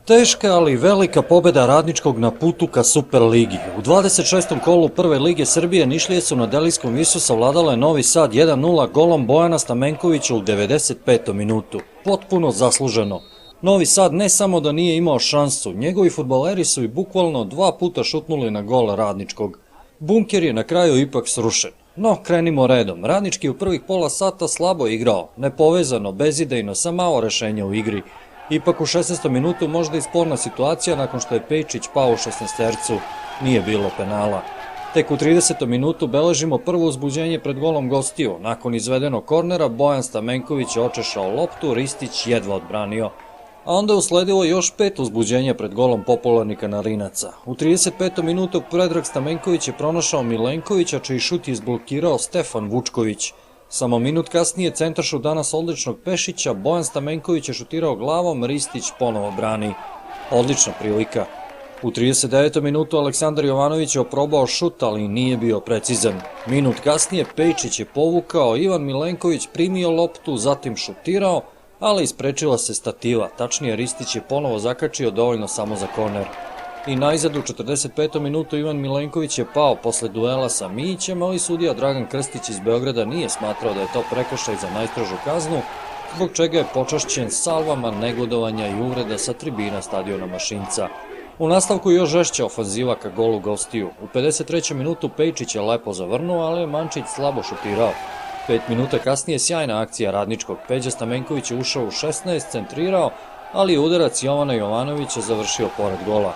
Teška, ali velika pobjeda Radničkog na putu ka Superligi. U 26. kolu Prve lige Srbije Nišlije su na Delijskom Visu savladale Novi Sad 1:0 golom Bojana Stamenkovića u 95. minutu. Potpuno zasluženo. Novi Sad ne samo da nije imao šansu, njegovi fudbaleri su i bukvalno 2 puta šutnuli na gol Radničkog. Bunker je na kraju ipak srušen. No, krenimo redom. Radnički u prvih pola sata slabo igrao, nepovezano, bezidejno, sa malo rešenja u igri. Ipak u 16. minutu možda i sporna situacija nakon što je Pejčić pao u 16-tercu, nije bilo penala. Tek u 30. minutu beležimo prvo uzbuđenje pred golom gostiju. Nakon izvedenog kornera Bojan Stamenković je očešao loptu, Ristić jedva odbranio. A onda je usledilo još 5 uzbuđenja pred golom popularnika Narinaca. U 35. minutu Predrag Stamenković je pronašao Milenkovića, čiji šut je izblokirao Stefan Vučković. Samo minut kasnije centaršut danas odličnog Pešića, Bojan Stamenković je šutirao glavom, Ristić ponovo brani. Odlična prilika. U 39. minutu Aleksandar Jovanović je oprobao šut, ali nije bio precizan. Minut kasnije Pejčić je povukao, Ivan Milenković primio loptu, zatim šutirao, ali isprečila se stativa, tačnije Ristić je ponovo zakačio dovoljno samo za korner. I najzad u 45. minutu Ivan Milenković je pao posle duela sa Mijićem, ali sudija Dragan Krstić iz Beograda nije smatrao da je to prekršaj za najstrožu kaznu, zbog čega je počašćen salvama negodovanja i uvreda sa tribina stadiona Mašinca. U nastavku još žešća ofanziva ka golu gostiju. U 53. minutu Pejčić je lepo zavrnuo, ali je Mančić slabo šutirao. 5 minuta kasnije sjajna akcija Radničkog. Peđa Stamenković je ušao u 16, centrirao, ali je udarac Jovana Jovanovića završio pored gola.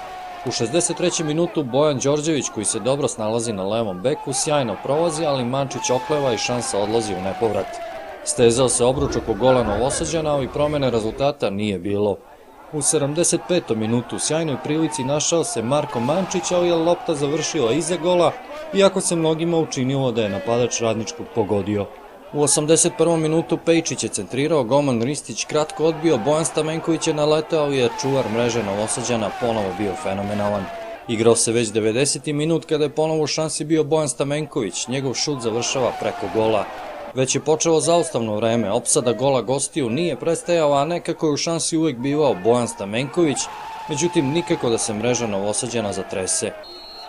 U 63. minutu Bojan Đorđević, koji se dobro snalazi na levom beku, sjajno prolazi, ali Mančić okleva i šansa odlazi u nepovrat. Stezao se obruč oko gola Novosađana, ali promene rezultata nije bilo. U 75. minutu u sjajnoj prilici našao se Marko Mančić, ali je lopta završila iza gola, iako se mnogima učinilo da je napadač Radničkog pogodio. U 81. minutu Pejčić je centrirao, golman Ristić kratko odbio, Bojan Stamenković je naletao, ali je čuvar mreže Novosađana ponovo bio fenomenalan. Igrao se već 90. minut kada je ponovo u šansi bio Bojan Stamenković, njegov šut završava preko gola. Već je počelo zaustavno vreme, opsada gola gostiju nije prestajala, a nekako je u šansi uvek bivao Bojan Stamenković, međutim nikako da se mreža Novosađana zatrese.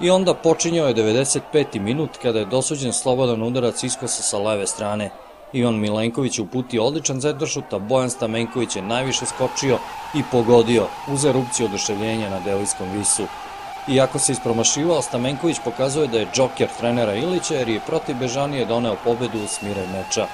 I onda počinjao je 95. minut kada je dosuđen slobodan udarac iskosa sa leve strane. Ivan Milenković je uputio odličan centaršut, a Bojan Stamenković je najviše skočio i pogodio uz erupciju oduševljenja na Delijskom Visu. Iako se ispromašivao, Stamenković pokazuje da je džoker trenera Ilića jer je protiv Bežanije doneo pobedu u smiraj meča.